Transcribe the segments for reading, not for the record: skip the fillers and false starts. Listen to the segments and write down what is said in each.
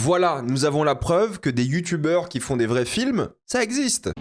Voilà, nous avons la preuve que des youtubeurs qui font des vrais films, ça existe.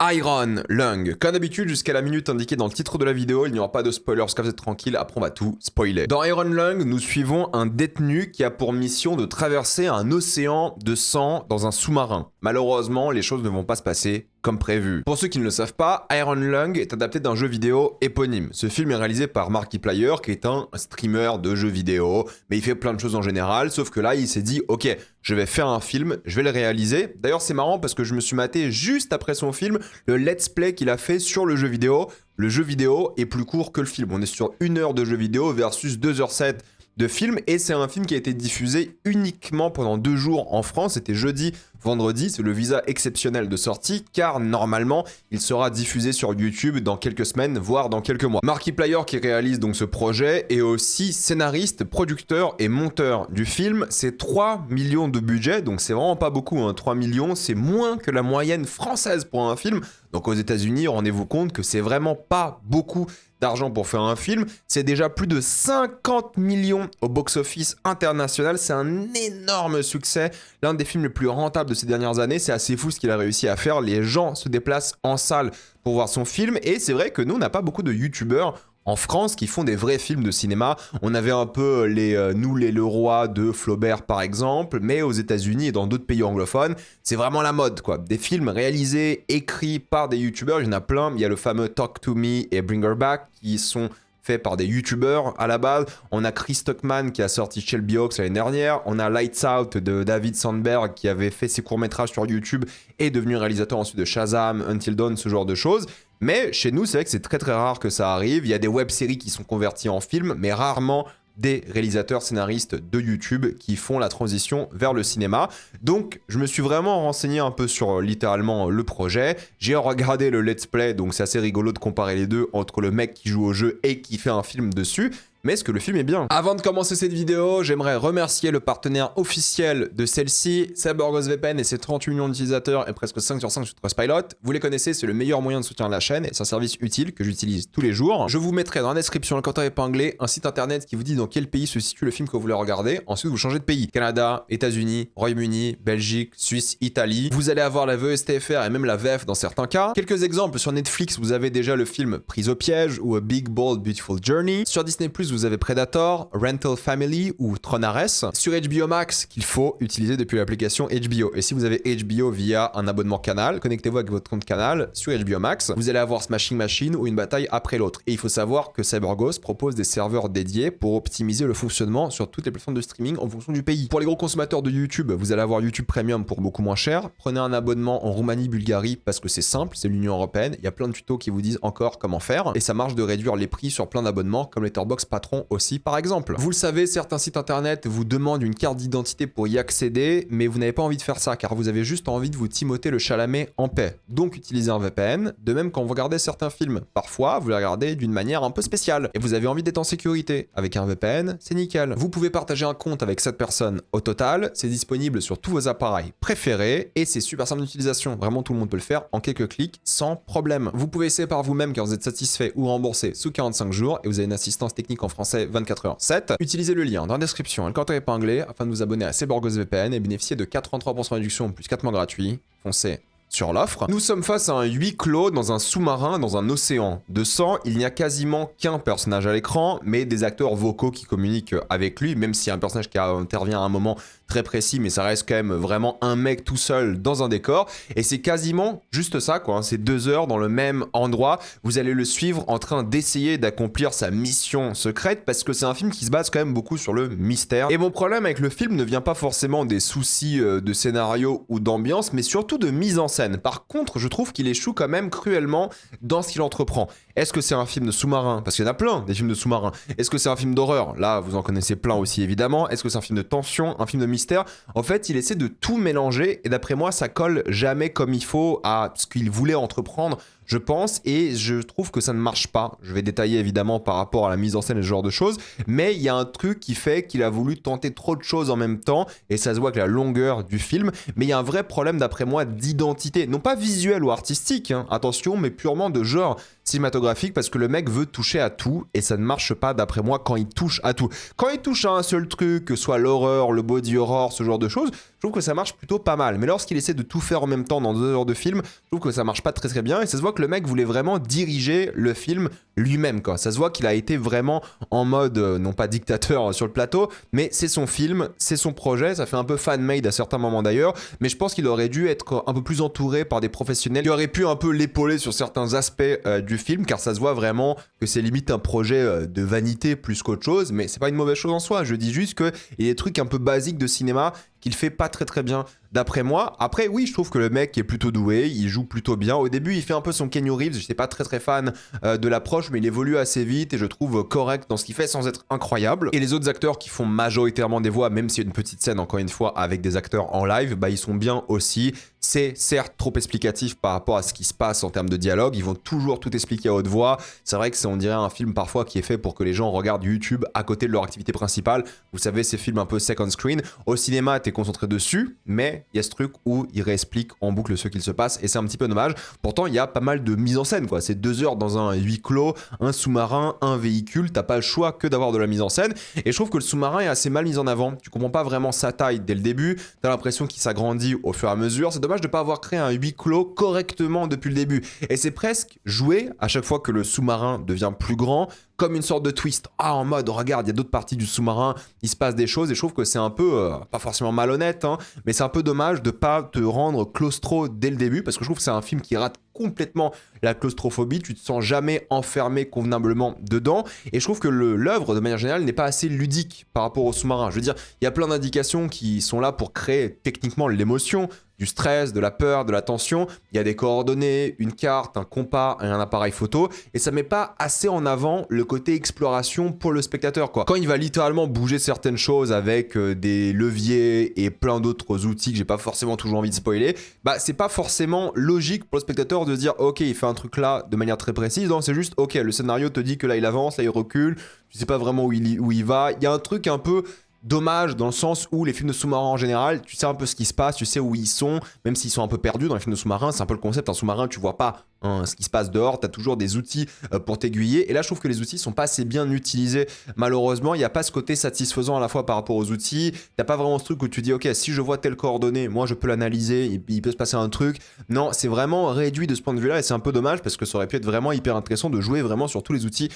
Iron Lung. Comme d'habitude, jusqu'à la minute indiquée dans le titre de la vidéo, il n'y aura pas de spoilers, parce que vous êtes tranquille, après on va tout spoiler. Dans Iron Lung, nous suivons un détenu qui a pour mission de traverser un océan de sang dans un sous-marin. Malheureusement, les choses ne vont pas se passer comme prévu. Pour ceux qui ne le savent pas, Iron Lung est adapté d'un jeu vidéo éponyme. Ce film est réalisé par Markiplier, qui est un streamer de jeux vidéo, mais il fait plein de choses en général, sauf que là, il s'est dit, ok, je vais faire un film, je vais le réaliser. D'ailleurs, c'est marrant parce que je me suis maté juste après son film le let's play qu'il a fait sur le jeu vidéo. Le jeu vidéo est plus court que le film. On est sur 1 heure de jeu vidéo versus 2h07 de film, et c'est un film qui a été diffusé uniquement pendant 2 jours en France. C'était jeudi, vendredi, c'est le visa exceptionnel de sortie, car normalement, il sera diffusé sur YouTube dans quelques semaines, voire dans quelques mois. Markiplier, qui réalise donc ce projet, est aussi scénariste, producteur et monteur du film. C'est 3 millions de budget, donc c'est vraiment pas beaucoup, hein. 3 millions, c'est moins que la moyenne française pour un film. Donc aux États-Unis, rendez-vous compte que c'est vraiment pas beaucoup d'argent pour faire un film. C'est déjà plus de 50 millions au box-office international. C'est un énorme succès. L'un des films les plus rentables de ces dernières années. C'est assez fou ce qu'il a réussi à faire. Les gens se déplacent en salle pour voir son film. Et c'est vrai que nous, on n'a pas beaucoup de youtubeurs en France qui font des vrais films de cinéma. On avait un peu Nous les Leroy de Flaubert par exemple, mais aux États-Unis et dans d'autres pays anglophones, c'est vraiment la mode quoi. Des films réalisés, écrits par des youtubeurs, il y en a plein. Il y a le fameux Talk to Me et Bring Her Back qui sont faits par des youtubeurs à la base. On a Chris Stuckman qui a sorti Shelby Hawks l'année dernière. On a Lights Out de David Sandberg qui avait fait ses courts-métrages sur YouTube et est devenu réalisateur ensuite de Shazam, Until Dawn, ce genre de choses. Mais chez nous, c'est vrai que c'est très très rare que ça arrive. Il y a des web-séries qui sont converties en films, mais rarement des réalisateurs scénaristes de YouTube qui font la transition vers le cinéma. Donc, je me suis vraiment renseigné un peu sur littéralement le projet. J'ai regardé le let's play, donc c'est assez rigolo de comparer les deux entre le mec qui joue au jeu et qui fait un film dessus. Mais est-ce que le film est bien? Avant de commencer cette vidéo, j'aimerais remercier le partenaire officiel de celle-ci, CyberGhost VPN et ses 38 millions d'utilisateurs et presque 5 sur 5 sur Trustpilot. Vous les connaissez, c'est le meilleur moyen de soutien de la chaîne et c'est un service utile que j'utilise tous les jours. Je vous mettrai dans la description le commentaire épinglé un site internet qui vous dit dans quel pays se situe le film que vous voulez regarder. Ensuite, vous changez de pays. Canada, États-Unis, Royaume-Uni, Belgique, Suisse, Italie. Vous allez avoir la VSTFR et même la VF dans certains cas. Quelques exemples, sur Netflix, vous avez déjà le film Prise au piège ou A Big Bold Beautiful Journey. Sur Disney+, vous avez Predator, Rental Family ou Tronares. Sur HBO Max, qu'il faut utiliser depuis l'application HBO. Et si vous avez HBO via un abonnement Canal, connectez-vous avec votre compte Canal sur HBO Max. Vous allez avoir Smashing Machine ou Une bataille après l'autre. Et il faut savoir que CyberGhost propose des serveurs dédiés pour optimiser le fonctionnement sur toutes les plateformes de streaming en fonction du pays. Pour les gros consommateurs de YouTube, vous allez avoir YouTube Premium pour beaucoup moins cher. Prenez un abonnement en Roumanie, Bulgarie parce que c'est simple, c'est l'Union Européenne. Il y a plein de tutos qui vous disent encore comment faire. Et ça marche de réduire les prix sur plein d'abonnements comme Letterboxd Patron aussi par exemple. Vous le savez, certains sites internet vous demandent une carte d'identité pour y accéder, mais vous n'avez pas envie de faire ça car vous avez juste envie de vous timoter le Chalamet en paix. Donc utilisez un VPN, de même quand vous regardez certains films. Parfois, vous les regardez d'une manière un peu spéciale et vous avez envie d'être en sécurité. Avec un VPN, c'est nickel. Vous pouvez partager un compte avec 7 personnes au total, c'est disponible sur tous vos appareils préférés et c'est super simple d'utilisation. Vraiment, tout le monde peut le faire en quelques clics sans problème. Vous pouvez essayer par vous-même car vous êtes satisfait ou remboursé sous 45 jours et vous avez une assistance technique en français 24h7. Utilisez le lien dans la description et le commentaire épinglé afin de vous abonner à CyberGhost VPN et bénéficier de 83% de réduction plus 4 mois gratuits. Foncez sur l'offre. Nous sommes face à un huis clos dans un sous-marin, dans un océan de sang. Il n'y a quasiment qu'un personnage à l'écran, mais des acteurs vocaux qui communiquent avec lui, même s'il y a un personnage qui intervient à un moment très précis, mais ça reste quand même vraiment un mec tout seul dans un décor. Et c'est quasiment juste ça, quoi. Hein. C'est 2 heures dans le même endroit. Vous allez le suivre en train d'essayer d'accomplir sa mission secrète, parce que c'est un film qui se base quand même beaucoup sur le mystère. Et mon problème avec le film ne vient pas forcément des soucis de scénario ou d'ambiance, mais surtout de mise en scène. Par contre, je trouve qu'il échoue quand même cruellement dans ce qu'il entreprend. Est-ce que c'est un film de sous-marin? Parce qu'il y en a plein, des films de sous-marins. Est-ce que c'est un film d'horreur? Là, vous en connaissez plein aussi, évidemment. Est-ce que c'est un film de tension, un film de mystère? En fait, il essaie de tout mélanger et d'après moi, ça colle jamais comme il faut à ce qu'il voulait entreprendre je pense, et je trouve que ça ne marche pas. Je vais détailler évidemment par rapport à la mise en scène et ce genre de choses, mais il y a un truc qui fait qu'il a voulu tenter trop de choses en même temps, et ça se voit avec la longueur du film, mais il y a un vrai problème d'après moi d'identité, non pas visuel ou artistique, hein, attention, mais purement de genre cinématographique, parce que le mec veut toucher à tout et ça ne marche pas d'après moi quand il touche à tout. Quand il touche à un seul truc, que ce soit l'horreur, le body horror, ce genre de choses, je trouve que ça marche plutôt pas mal. Mais lorsqu'il essaie de tout faire en même temps dans 2 heures de film, je trouve que ça marche pas très très bien et ça se voit que le mec voulait vraiment diriger le film lui-même, quoi. Ça se voit qu'il a été vraiment en mode, non pas dictateur sur le plateau, mais c'est son film, c'est son projet, ça fait un peu fan-made à certains moments d'ailleurs, mais je pense qu'il aurait dû être un peu plus entouré par des professionnels qui auraient pu un peu l'épauler sur certains aspects du film, car ça se voit vraiment que c'est limite un projet de vanité plus qu'autre chose, mais c'est pas une mauvaise chose en soi, je dis juste qu'il y a des trucs un peu basiques de cinéma qu'il fait pas très très bien d'après moi. Après oui, je trouve que le mec est plutôt doué, il joue plutôt bien. Au début il fait un peu son Keanu Reeves, j'étais pas très très fan de l'approche, mais il évolue assez vite et je trouve correct dans ce qu'il fait sans être incroyable. Et les autres acteurs qui font majoritairement des voix, même s'il y a une petite scène encore une fois avec des acteurs en live, bah ils sont bien aussi. C'est certes trop explicatif par rapport à ce qui se passe en termes de dialogue, ils vont toujours tout expliquer à haute voix. C'est vrai que c'est on dirait un film parfois qui est fait pour que les gens regardent YouTube à côté de leur activité principale. Vous savez, ces films un peu second screen. Au cinéma, t'es concentré dessus, mais il y a ce truc où il réexplique en boucle ce qu'il se passe et c'est un petit peu dommage. Pourtant, il y a pas mal de mise en scène, quoi. C'est 2 heures dans un huis clos, un sous-marin, un véhicule, t'as pas le choix que d'avoir de la mise en scène. Et je trouve que le sous-marin est assez mal mis en avant. Tu comprends pas vraiment sa taille dès le début, t'as l'impression qu'il s'agrandit au fur et à mesure. C'est dommage de pas avoir créé un huis clos correctement depuis le début. Et c'est presque joué à chaque fois que le sous-marin devient plus grand, comme une sorte de twist. Ah, en mode, regarde, il y a d'autres parties du sous-marin, il se passe des choses, et je trouve que c'est un peu, pas forcément malhonnête, hein, mais c'est un peu dommage de pas te rendre claustro dès le début, parce que je trouve que c'est un film qui rate complètement la claustrophobie, tu te sens jamais enfermé convenablement dedans, et je trouve que l'œuvre, de manière générale, n'est pas assez ludique par rapport au sous-marin. Je veux dire, il y a plein d'indications qui sont là pour créer techniquement l'émotion, du stress, de la peur, de la tension. Il y a des coordonnées, une carte, un compas et un appareil photo. Et ça met pas assez en avant le côté exploration pour le spectateur, quoi. Quand il va littéralement bouger certaines choses avec des leviers et plein d'autres outils que j'ai pas forcément toujours envie de spoiler, bah c'est pas forcément logique pour le spectateur de se dire ok, il fait un truc là de manière très précise. Non, c'est juste ok, le scénario te dit que là il avance, là il recule, tu sais pas vraiment où il va. Il y a un truc un peu dommage dans le sens où les films de sous-marins en général, tu sais un peu ce qui se passe, tu sais où ils sont, même s'ils sont un peu perdus dans les films de sous-marins, c'est un peu le concept, un sous-marin, tu vois pas ce qui se passe dehors, t'as toujours des outils pour t'aiguiller, et là je trouve que les outils sont pas assez bien utilisés, malheureusement, il n'y a pas ce côté satisfaisant à la fois par rapport aux outils, t'as pas vraiment ce truc où tu dis ok, si je vois telle coordonnée, moi je peux l'analyser, il peut se passer un truc, non, c'est vraiment réduit de ce point de vue-là, et c'est un peu dommage, parce que ça aurait pu être vraiment hyper intéressant de jouer vraiment sur tous les outils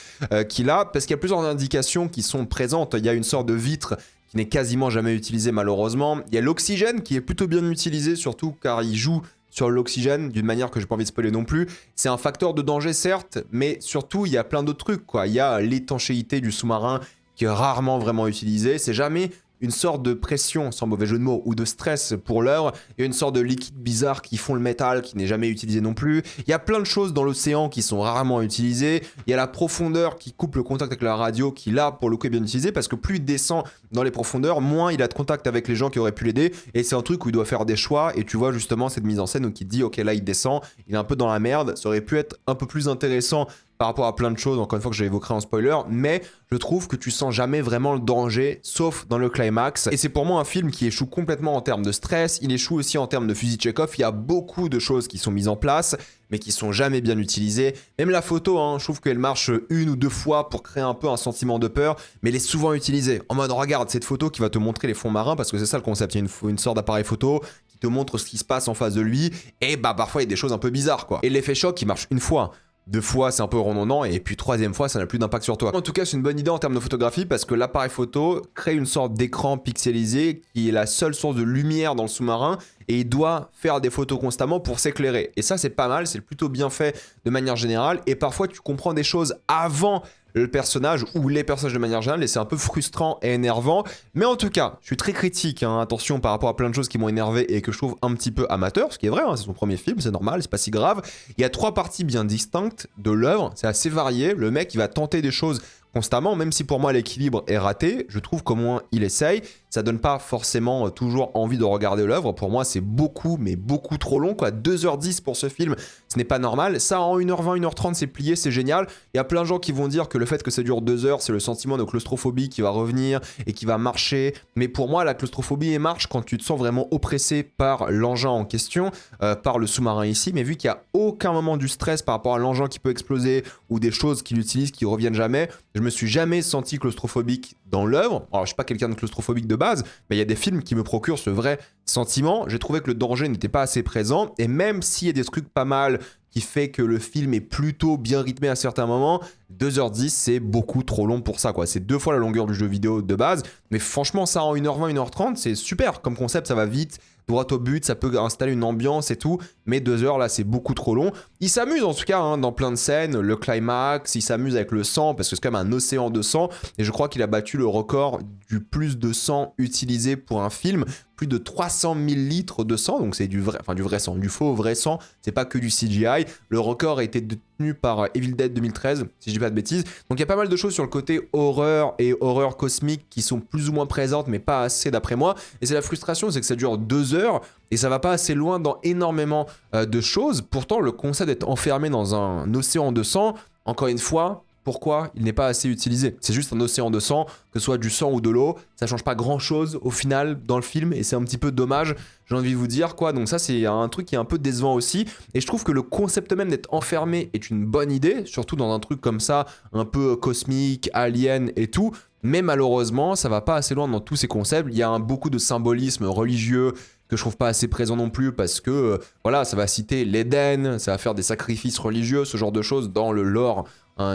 qu'il a, parce qu'il y a plusieurs indications qui sont présentes, il y a une sorte de vitre qui n'est quasiment jamais utilisé malheureusement. Il y a l'oxygène qui est plutôt bien utilisé, surtout car il joue sur l'oxygène d'une manière que j'ai pas envie de spoiler non plus. C'est un facteur de danger certes, mais surtout il y a plein d'autres trucs, quoi. Il y a l'étanchéité du sous-marin qui est rarement vraiment utilisée. C'est jamais une sorte de pression, sans mauvais jeu de mots, ou de stress pour l'heure. Il y a une sorte de liquide bizarre qui fond le métal, qui n'est jamais utilisé non plus. Il y a plein de choses dans l'océan qui sont rarement utilisées. Il y a la profondeur qui coupe le contact avec la radio, qui là, pour le coup, est bien utilisé, parce que plus il descend dans les profondeurs, moins il a de contact avec les gens qui auraient pu l'aider. Et c'est un truc où il doit faire des choix, et tu vois justement cette mise en scène où il te dit, ok, là, il descend, il est un peu dans la merde. Ça aurait pu être un peu plus intéressant par rapport à plein de choses, encore une fois que j'évoquerai en spoiler, mais je trouve que tu sens jamais vraiment le danger, sauf dans le climax. Et c'est pour moi un film qui échoue complètement en termes de stress, il échoue aussi en termes de fusil de Chekhov, il y a beaucoup de choses qui sont mises en place, mais qui sont jamais bien utilisées. Même la photo, hein, je trouve qu'elle marche 1 ou 2 fois pour créer un peu un sentiment de peur, mais elle est souvent utilisée. En mode, regarde cette photo qui va te montrer les fonds marins, parce que c'est ça le concept, il y a une sorte d'appareil photo qui te montre ce qui se passe en face de lui, et bah parfois il y a des choses un peu bizarres, quoi. Et l'effet choc, il marche 1 fois. 2 fois, c'est un peu redondant, et puis 3e fois, ça n'a plus d'impact sur toi. En tout cas, c'est une bonne idée en termes de photographie, parce que l'appareil photo crée une sorte d'écran pixelisé qui est la seule source de lumière dans le sous-marin, et il doit faire des photos constamment pour s'éclairer. Et ça, c'est pas mal, c'est plutôt bien fait de manière générale, et parfois, tu comprends des choses avant le personnage ou les personnages de manière générale, et c'est un peu frustrant et énervant. Mais en tout cas, je suis très critique, hein, attention, par rapport à plein de choses qui m'ont énervé et que je trouve un petit peu amateur, ce qui est vrai, hein, c'est son premier film, c'est normal, c'est pas si grave. Il y a 3 parties bien distinctes de l'œuvre, c'est assez varié, le mec il va tenter des choses constamment, même si pour moi l'équilibre est raté, je trouve qu'au moins il essaye. ça donne pas forcément toujours envie de regarder l'œuvre. Pour moi, c'est beaucoup, mais beaucoup trop long, quoi. 2h10 pour ce film, ce n'est pas normal. Ça, en 1h20, 1h30, c'est plié, c'est génial. Il y a plein de gens qui vont dire que le fait que ça dure 2 heures, c'est le sentiment de claustrophobie qui va revenir et qui va marcher. Mais pour moi, la claustrophobie marche quand tu te sens vraiment oppressé par l'engin en question, par le sous-marin ici. Mais vu qu'il n'y a aucun moment du stress par rapport à l'engin qui peut exploser ou des choses qu'il utilise qui reviennent jamais, je me suis jamais senti claustrophobique dans l'œuvre. Alors, je suis pas quelqu'un de claustrophobique de base, mais il y a des films qui me procurent ce vrai sentiment. J'ai trouvé que le danger n'était pas assez présent, et même s'il y a des trucs pas mal qui fait que le film est plutôt bien rythmé à certains moments, 2h10 c'est beaucoup trop long pour ça, quoi. C'est 2 fois la longueur du jeu vidéo de base, mais franchement ça en 1h20, 1h30 c'est super comme concept, ça va vite, droit au but, ça peut installer une ambiance et tout, mais 2 heures là c'est beaucoup trop long. Il s'amuse en tout cas hein, dans plein de scènes, le climax, il s'amuse avec le sang parce que c'est quand même un océan de sang, et je crois qu'il a battu le record du plus de sang utilisé pour un film, plus de 300 000 litres de sang, donc c'est du vrai, enfin du vrai sang, du faux vrai sang, c'est pas que du CGI. Le record a été détenu par Evil Dead 2013, si je dis pas de bêtises. Donc il y a pas mal de choses sur le côté horreur et horreur cosmique qui sont plus ou moins présentes, mais pas assez d'après moi. Et c'est la frustration, c'est que ça dure 2 heures et ça va pas assez loin dans énormément de choses. Pourtant, le concept d'être enfermé dans un océan de sang, encore une fois, pourquoi il n'est pas assez utilisé? C'est juste un océan de sang, que ce soit du sang ou de l'eau, ça change pas grand chose au final dans le film et c'est un petit peu dommage, j'ai envie de vous dire quoi. Donc ça c'est un truc qui est un peu décevant aussi, et je trouve que le concept même d'être enfermé est une bonne idée, surtout dans un truc comme ça, un peu cosmique, alien et tout, mais malheureusement ça va pas assez loin dans tous ces concepts. Il y a beaucoup de symbolisme religieux que je trouve pas assez présent non plus, parce que voilà, ça va citer l'Éden, ça va faire des sacrifices religieux, ce genre de choses dans le lore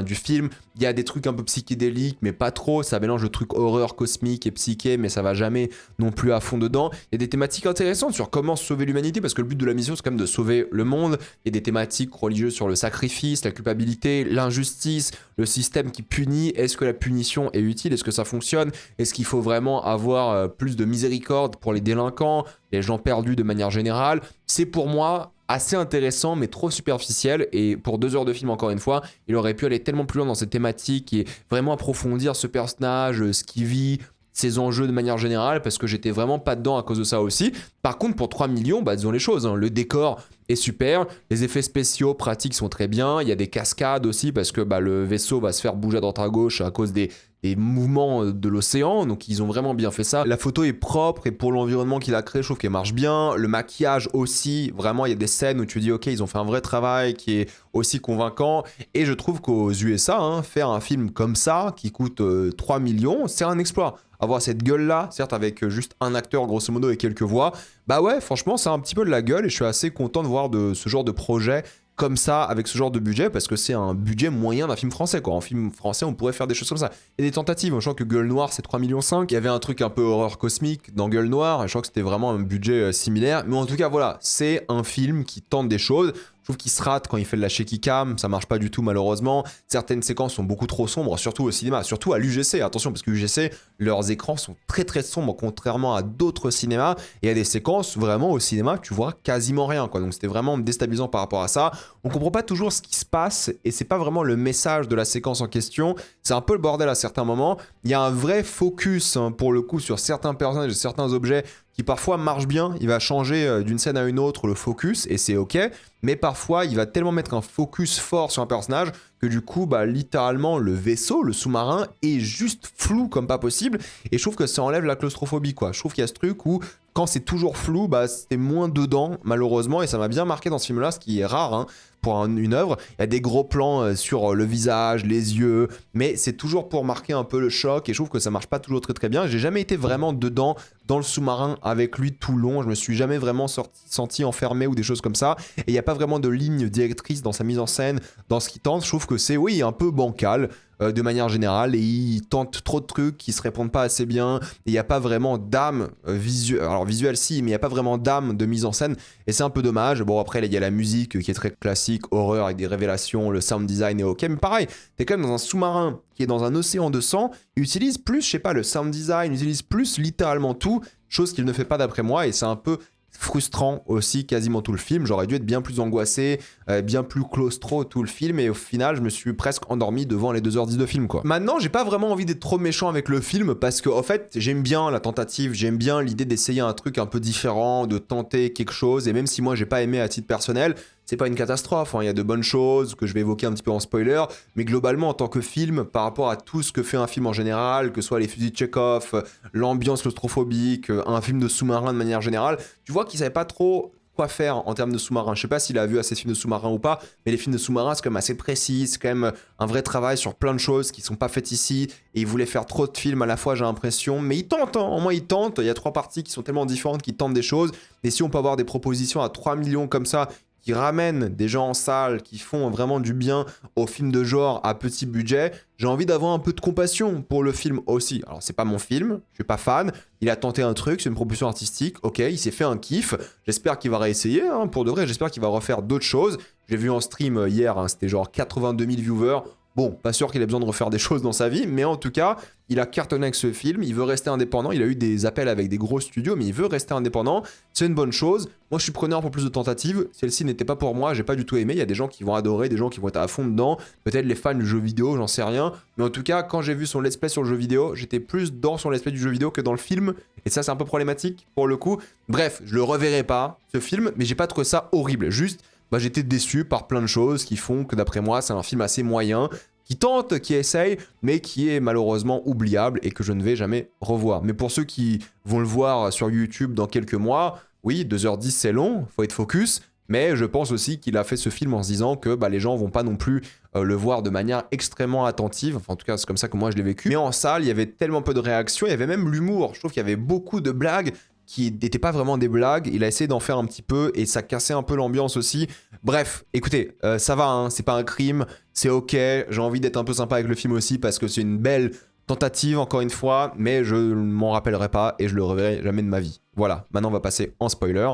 du film. Il y a des trucs un peu psychédéliques, mais pas trop. Ça mélange le truc horreur cosmique et psyché, mais ça va jamais non plus à fond dedans. Il y a des thématiques intéressantes sur comment sauver l'humanité, parce que le but de la mission, c'est quand même de sauver le monde. Il y a des thématiques religieuses sur le sacrifice, la culpabilité, l'injustice, le système qui punit. Est-ce que la punition est utile? Est-ce que ça fonctionne? Est-ce qu'il faut vraiment avoir plus de miséricorde pour les délinquants, les gens perdus de manière générale? C'est pour moi assez intéressant, mais trop superficiel, et pour 2 heures de film, encore une fois, il aurait pu aller tellement plus loin dans cette thématique et vraiment approfondir ce personnage, ce qu'il vit, ses enjeux de manière générale, parce que j'étais vraiment pas dedans à cause de ça aussi. Par contre, pour 3 millions, bah disons les choses, hein, le décor est super, les effets spéciaux pratiques sont très bien, il y a des cascades aussi, parce que bah, le vaisseau va se faire bouger à droite à gauche à cause des mouvements de l'océan, donc ils ont vraiment bien fait ça. La photo est propre, et pour l'environnement qu'il a créé, je trouve qu'elle marche bien. Le maquillage aussi, vraiment, il y a des scènes où tu dis ok, ils ont fait un vrai travail qui est aussi convaincant, et je trouve qu'aux USA, hein, faire un film comme ça, qui coûte 3 millions, c'est un exploit. Avoir cette gueule-là, certes avec juste un acteur grosso modo et quelques voix, bah ouais, franchement, c'est un petit peu de la gueule, et je suis assez content de voir de ce genre de projet comme ça, avec ce genre de budget, parce que c'est un budget moyen d'un film français, quoi. En film français, on pourrait faire des choses comme ça. Il y a des tentatives, je crois que Gueule Noire, c'est 3,5 millions. Il y avait un truc un peu horreur cosmique dans Gueule Noire, et je crois que c'était vraiment un budget similaire. Mais en tout cas, voilà, c'est un film qui tente des choses. Je trouve qu'il se rate quand il fait de la shaky cam, ça marche pas du tout malheureusement. Certaines séquences sont beaucoup trop sombres, surtout au cinéma, surtout à l'UGC. Attention, parce que l'UGC, leurs écrans sont très très sombres, contrairement à d'autres cinémas. Et il y a des séquences vraiment au cinéma, tu vois quasiment rien, quoi. Donc c'était vraiment déstabilisant par rapport à ça. On comprend pas toujours ce qui se passe, et c'est pas vraiment le message de la séquence en question. C'est un peu le bordel à certains moments. Il y a un vrai focus hein, pour le coup sur certains personnages et certains objets qui parfois marche bien. Il va changer d'une scène à une autre le focus, et c'est ok, mais parfois il va tellement mettre un focus fort sur un personnage que du coup bah littéralement le vaisseau, le sous-marin est juste flou comme pas possible, et je trouve que ça enlève la claustrophobie, quoi. Je trouve qu'il y a ce truc où quand c'est toujours flou, bah c'était moins dedans malheureusement, et ça m'a bien marqué dans ce film là, ce qui est rare hein, pour une œuvre. Il y a des gros plans sur le visage, les yeux, mais c'est toujours pour marquer un peu le choc, et je trouve que ça marche pas toujours très très bien. J'ai jamais été vraiment dedans dans le sous-marin avec lui tout le long, je me suis jamais vraiment senti enfermé ou des choses comme ça, et il n'y a pas vraiment de ligne directrice dans sa mise en scène, dans ce qu'il tente. Je trouve que c'est oui un peu bancal de manière générale, et il tente trop de trucs qui se répondent pas assez bien, et il n'y a pas vraiment d'âme visuelle, alors visuelle si, mais il n'y a pas vraiment d'âme de mise en scène, et c'est un peu dommage. Bon après il y a la musique qui est très classique, horreur avec des révélations, le sound design est ok, mais pareil, t'es quand même dans un sous-marin qui est dans un océan de sang, il utilise plus, je sais pas, le sound design, il utilise plus littéralement tout, chose qu'il ne fait pas d'après moi, et c'est un peu frustrant aussi quasiment tout le film. J'aurais dû être bien plus angoissé, bien plus claustro tout le film, et au final je me suis presque endormi devant les 2h10 de film quoi. Maintenant j'ai pas vraiment envie d'être trop méchant avec le film parce que en fait j'aime bien la tentative, j'aime bien l'idée d'essayer un truc un peu différent, de tenter quelque chose, et même si moi j'ai pas aimé à titre personnel, c'est pas une catastrophe, hein. Il y a de bonnes choses que je vais évoquer un petit peu en spoiler, mais globalement en tant que film, par rapport à tout ce que fait un film en général, que ce soit les fusils de Chekhov, l'ambiance claustrophobique, un film de sous-marin de manière générale, tu vois qu'il savait pas trop quoi faire en termes de sous-marin. Je sais pas s'il a vu assez de films de sous-marin ou pas, mais les films de sous-marin c'est quand même assez précis, c'est quand même un vrai travail sur plein de choses qui sont pas faites ici, et il voulait faire trop de films à la fois j'ai l'impression, mais il tente, hein. Au moins il tente, il y a 3 parties qui sont tellement différentes qui tentent des choses, et si on peut avoir des propositions à 3 millions comme ça, qui ramènent des gens en salle, qui font vraiment du bien aux films de genre à petit budget, j'ai envie d'avoir un peu de compassion pour le film aussi. Alors c'est pas mon film, je suis pas fan, il a tenté un truc, c'est une proposition artistique, ok, il s'est fait un kiff, j'espère qu'il va réessayer, hein, pour de vrai, j'espère qu'il va refaire d'autres choses. J'ai vu en stream hier, hein, c'était genre 82 000 viewers. Bon, pas sûr qu'il ait besoin de refaire des choses dans sa vie, mais en tout cas, il a cartonné avec ce film, il veut rester indépendant, il a eu des appels avec des gros studios, mais il veut rester indépendant, c'est une bonne chose. Moi, je suis preneur pour plus de tentatives, celle-ci n'était pas pour moi, j'ai pas du tout aimé, il y a des gens qui vont adorer, des gens qui vont être à fond dedans, peut-être les fans du jeu vidéo, j'en sais rien, mais en tout cas, quand j'ai vu son let's play sur le jeu vidéo, j'étais plus dans son let's play du jeu vidéo que dans le film, et ça, c'est un peu problématique, pour le coup. Bref, je le reverrai pas, ce film, mais j'ai pas trouvé ça horrible, juste... Bah, j'étais déçu par plein de choses qui font que d'après moi c'est un film assez moyen, qui tente, qui essaye, mais qui est malheureusement oubliable et que je ne vais jamais revoir. Mais pour ceux qui vont le voir sur YouTube dans quelques mois, oui, 2h10 c'est long, faut être focus, mais je pense aussi qu'il a fait ce film en se disant que bah, les gens vont pas non plus le voir de manière extrêmement attentive, enfin en tout cas c'est comme ça que moi je l'ai vécu. Mais en salle, il y avait tellement peu de réactions, il y avait même l'humour, je trouve qu'il y avait beaucoup de blagues, qui n'étaient pas vraiment des blagues, il a essayé d'en faire un petit peu et ça cassait un peu l'ambiance aussi. Bref, écoutez, ça va, hein, c'est pas un crime, c'est ok, j'ai envie d'être un peu sympa avec le film aussi parce que c'est une belle tentative encore une fois, mais je ne m'en rappellerai pas et je le reverrai jamais de ma vie. Voilà, maintenant on va passer en spoiler.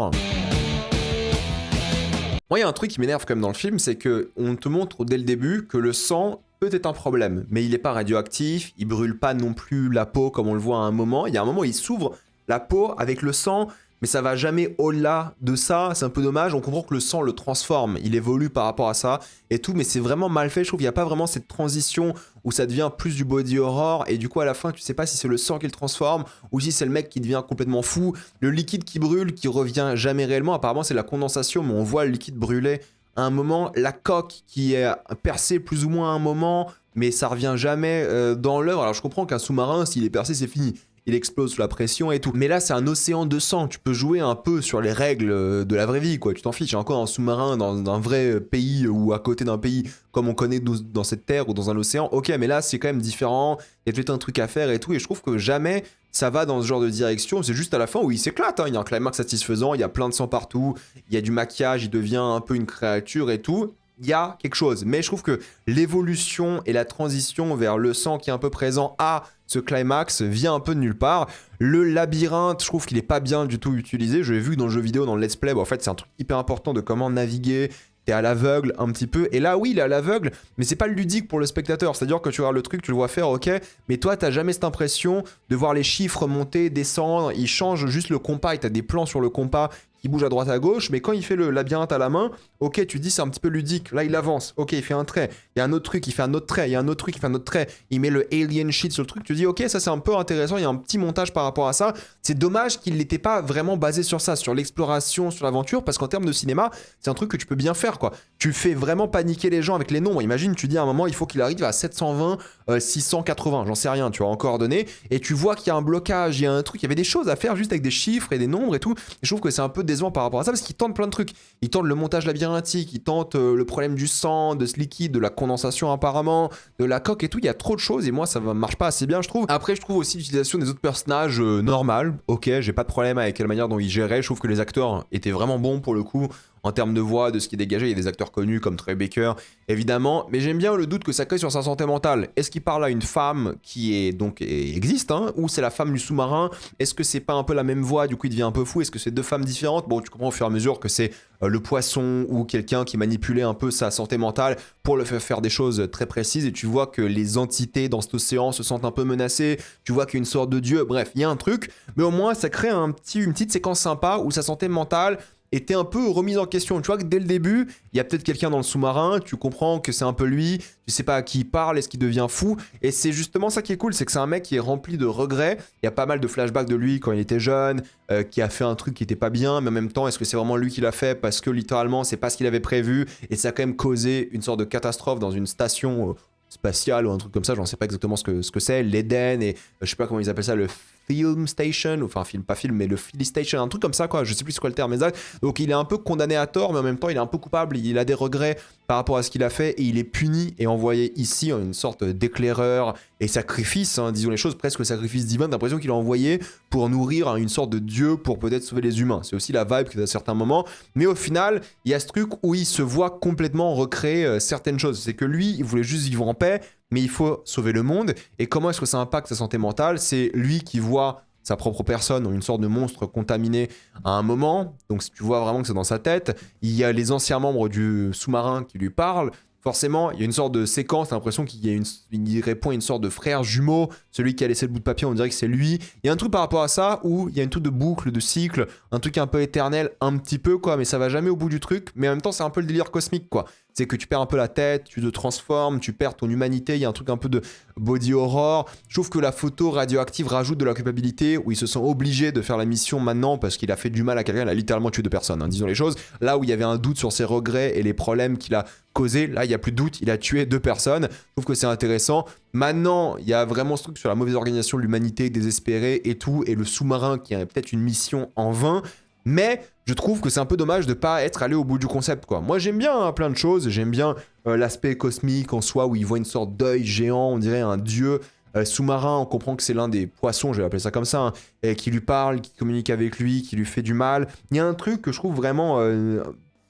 Moi, il y a un truc qui m'énerve quand même dans le film, c'est que on te montre dès le début que le sang peut être un problème, mais il n'est pas radioactif, il brûle pas non plus la peau comme on le voit à un moment. Il y a un moment où il s'ouvre la peau avec le sang, mais ça va jamais au-delà de ça, c'est un peu dommage. On comprend que le sang le transforme, il évolue par rapport à ça et tout, mais c'est vraiment mal fait. Je trouve qu'il n'y a pas vraiment cette transition où ça devient plus du body horror et du coup à la fin tu sais pas si c'est le sang qui le transforme ou si c'est le mec qui devient complètement fou. Le liquide qui brûle, qui revient jamais réellement, apparemment c'est la condensation, mais on voit le liquide brûler à un moment, la coque qui est percée plus ou moins à un moment, mais ça revient jamais dans l'œuvre. Alors je comprends qu'un sous-marin, s'il est percé, c'est fini. Il explose sous la pression et tout. Mais là, c'est un océan de sang. Tu peux jouer un peu sur les règles de la vraie vie, quoi. Tu t'en fiches. Encore un sous-marin dans un vrai pays ou à côté d'un pays comme on connaît dans cette terre ou dans un océan. Ok, mais là, c'est quand même différent. Il y a peut-être un truc à faire et tout. Et je trouve que jamais ça va dans ce genre de direction. C'est juste à la fin où il s'éclate, hein. Il y a un climax satisfaisant. Il y a plein de sang partout. Il y a du maquillage. Il devient un peu une créature et tout. Il y a quelque chose. Mais je trouve que l'évolution et la transition vers le sang qui est un peu présent à ce climax vient un peu de nulle part. Le labyrinthe, je trouve qu'il est pas bien du tout utilisé. Je l'ai vu dans le jeu vidéo, dans le let's play. Bon, en fait, c'est un truc hyper important de comment naviguer. T'es à l'aveugle un petit peu. Et là, oui, il est à l'aveugle, mais c'est pas ludique pour le spectateur. C'est-à-dire que tu regardes le truc, tu le vois faire, ok, mais toi, t'as jamais cette impression de voir les chiffres monter, descendre. Il change juste le compas et t'as des plans sur le compas qui bougent à droite à gauche, mais quand il fait le labyrinthe à la main, ok, tu dis c'est un petit peu ludique, là il avance, ok, il fait un trait, il y a un autre truc, il fait un autre trait, il y a un autre truc, il fait un autre trait, il met le alien sheet sur le truc, tu dis ok, ça c'est un peu intéressant, il y a un petit montage par rapport à ça. C'est dommage qu'il n'était pas vraiment basé sur ça, sur l'exploration, sur l'aventure, parce qu'en termes de cinéma, c'est un truc que tu peux bien faire, quoi. Tu fais vraiment paniquer les gens avec les nombres. Imagine, tu dis à un moment, il faut qu'il arrive à 720, 680, j'en sais rien, tu vois, en coordonnées, et tu vois qu'il y a un blocage, il y a un truc, il y avait des choses à faire juste avec des chiffres et des nombres et tout. Et je trouve que c'est un peu décevant par rapport à ça, parce qu'ils tentent plein de trucs. Ils tentent le montage labyrinthique, ils tentent le problème du sang, de ce liquide, de la condensation apparemment, de la coque et tout. Il y a trop de choses et moi ça marche pas assez bien, je trouve. Après, je trouve aussi l'utilisation des autres personnages normales. Ok, j'ai pas de problème avec la manière dont ils géraient. Je trouve que les acteurs étaient vraiment bons pour le coup. en termes de voix, de ce qui est dégagé. Il y a des acteurs connus comme Troy Baker, évidemment, mais j'aime bien le doute que ça crée sur sa santé mentale. Est-ce qu'il parle à une femme qui est donc existe, hein, ou c'est la femme du sous-marin? Est-ce que c'est pas un peu la même voix, du coup il devient un peu fou? Est-ce que c'est deux femmes différentes? Bon, tu comprends au fur et à mesure que c'est le poisson ou quelqu'un qui manipulait un peu sa santé mentale pour le faire des choses très précises, et tu vois que les entités dans cet océan se sentent un peu menacées, tu vois qu'il y a une sorte de dieu, bref, il y a un truc, mais au moins ça crée une petite séquence sympa où sa santé mentale était un peu remise en question. Tu vois que dès le début, il y a peut-être quelqu'un dans le sous-marin, tu comprends que c'est un peu lui, tu sais pas à qui il parle, est-ce qu'il devient fou? Et c'est justement ça qui est cool, c'est que c'est un mec qui est rempli de regrets. Il y a pas mal de flashbacks de lui quand il était jeune, qui a fait un truc qui était pas bien, mais en même temps, est-ce que c'est vraiment lui qui l'a fait? Parce que littéralement, c'est pas ce qu'il avait prévu, et ça a quand même causé une sorte de catastrophe dans une station spatiale ou un truc comme ça, j'en sais pas exactement ce que c'est, l'Eden, et je sais pas comment ils appellent ça, le Film Station, enfin film, pas film, mais le Philly Station, un truc comme ça quoi, je sais plus c'est quoi le terme exact. Donc il est un peu condamné à tort, mais en même temps il est un peu coupable, il a des regrets par rapport à ce qu'il a fait, et il est puni et envoyé ici en une sorte d'éclaireur et sacrifice, hein, disons les choses, presque sacrifice divin, t'as l'impression qu'il est envoyé pour nourrir une sorte de dieu pour peut-être sauver les humains. C'est aussi la vibe qu'il a à certains moments, mais au final, il y a ce truc où il se voit complètement recréer certaines choses. C'est que lui, il voulait juste vivre en paix, mais il faut sauver le monde. Et comment est-ce que ça impacte sa santé mentale? C'est lui qui voit sa propre personne en une sorte de monstre contaminé à un moment. Donc si tu vois vraiment que c'est dans sa tête, il y a les anciens membres du sous-marin qui lui parlent. Forcément, il y a une sorte de séquence, t'as l'impression qu'il répond à une sorte de frère jumeau, celui qui a laissé le bout de papier, on dirait que c'est lui. Il y a un truc par rapport à ça où il y a une truc de boucle, de cycle, un truc un peu éternel, un petit peu quoi, mais ça va jamais au bout du truc, mais en même temps c'est un peu le délire cosmique quoi. C'est que tu perds un peu la tête, tu te transformes, tu perds ton humanité, il y a un truc un peu de body horror. Je trouve que la photo radioactive rajoute de la culpabilité, où il se sent obligé de faire la mission maintenant parce qu'il a fait du mal à quelqu'un, il a littéralement tué deux personnes, hein, disons les choses. Là où il y avait un doute sur ses regrets et les problèmes qu'il a causés, là il n'y a plus de doute, il a tué deux personnes. Je trouve que c'est intéressant. Maintenant, il y a vraiment ce truc sur la mauvaise organisation de l'humanité, désespérée et tout, et le sous-marin qui a peut-être une mission en vain. Mais je trouve que c'est un peu dommage de pas être allé au bout du concept quoi. Moi j'aime bien hein, plein de choses, j'aime bien l'aspect cosmique en soi où il voit une sorte d'œil géant, on dirait un dieu sous-marin, on comprend que c'est l'un des poissons, je vais appeler ça comme ça, hein, et qui lui parle, qui communique avec lui, qui lui fait du mal. Il y a un truc que je trouve vraiment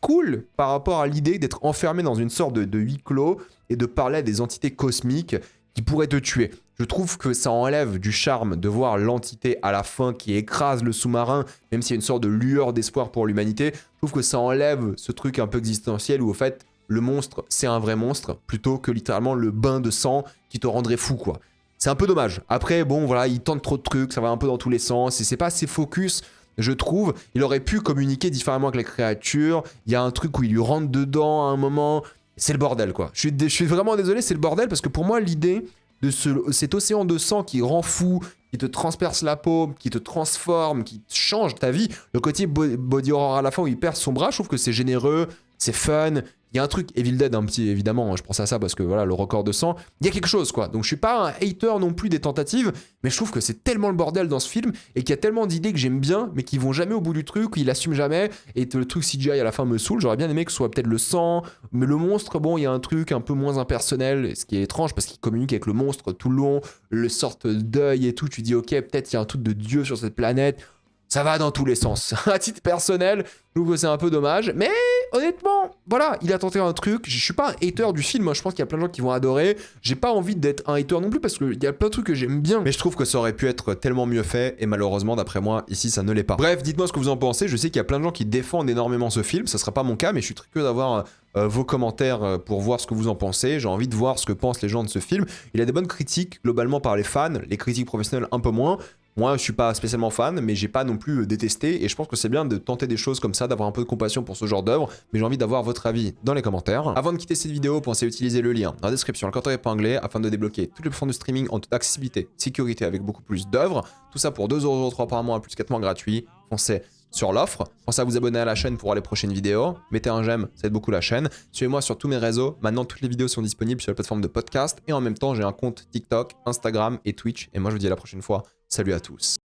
cool par rapport à l'idée d'être enfermé dans une sorte de huis clos et de parler à des entités cosmiques qui pourraient te tuer. Je trouve que ça enlève du charme de voir l'entité à la fin qui écrase le sous-marin, même s'il y a une sorte de lueur d'espoir pour l'humanité. Je trouve que ça enlève ce truc un peu existentiel où au fait, le monstre, c'est un vrai monstre, plutôt que littéralement le bain de sang qui te rendrait fou, quoi. C'est un peu dommage. Après, bon, voilà, il tente trop de trucs, ça va un peu dans tous les sens, et c'est pas assez focus, je trouve. Il aurait pu communiquer différemment avec les créatures, il y a un truc où il lui rentre dedans à un moment, c'est le bordel, quoi. Je suis vraiment désolé, c'est le bordel, parce que pour moi, l'idée de cet océan de sang qui rend fou, qui te transperce la peau, qui te transforme, qui change ta vie, le côté body horror à la fin où il perd son bras, je trouve que c'est généreux, c'est fun. Il y a un truc, Evil Dead, un petit, évidemment, je pense à ça parce que voilà, le record de sang, il y a quelque chose quoi. Donc je suis pas un hater non plus des tentatives, mais je trouve que c'est tellement le bordel dans ce film et qu'il y a tellement d'idées que j'aime bien, mais qui vont jamais au bout du truc, il assume jamais, et le truc CGI à la fin me saoule. J'aurais bien aimé que ce soit peut-être le sang, mais le monstre, bon, il y a un truc un peu moins impersonnel, ce qui est étrange parce qu'il communique avec le monstre tout le long, le sorte d'œil et tout, tu dis ok, peut-être il y a un truc de dieu sur cette planète. Ça va dans tous les sens. À titre personnel, je trouve que c'est un peu dommage. Mais honnêtement, voilà, il a tenté un truc. Je suis pas un hater du film. Je pense qu'il y a plein de gens qui vont adorer. J'ai pas envie d'être un hater non plus parce qu'il y a plein de trucs que j'aime bien. Mais je trouve que ça aurait pu être tellement mieux fait. Et malheureusement, d'après moi, ici, ça ne l'est pas. Bref, dites-moi ce que vous en pensez. Je sais qu'il y a plein de gens qui défendent énormément ce film. Ça sera pas mon cas, mais je suis très curieux d'avoir vos commentaires pour voir ce que vous en pensez. J'ai envie de voir ce que pensent les gens de ce film. Il a des bonnes critiques globalement par les fans. Les critiques professionnelles un peu moins. Moi, je suis pas spécialement fan, mais j'ai pas non plus détesté, et je pense que c'est bien de tenter des choses comme ça, d'avoir un peu de compassion pour ce genre d'œuvre, mais j'ai envie d'avoir votre avis dans les commentaires. Avant de quitter cette vidéo, pensez à utiliser le lien dans la description, le code épinglé, afin de débloquer toutes les plateformes de streaming en toute accessibilité, sécurité, avec beaucoup plus d'œuvres, tout ça pour 2,03€ par mois, plus 4 mois gratuits. Foncez sur l'offre, pensez à vous abonner à la chaîne pour voir les prochaines vidéos, mettez un j'aime, ça aide beaucoup la chaîne, suivez-moi sur tous mes réseaux, maintenant toutes les vidéos sont disponibles sur la plateforme de podcast, et en même temps j'ai un compte TikTok, Instagram et Twitch, et moi je vous dis à la prochaine fois, salut à tous.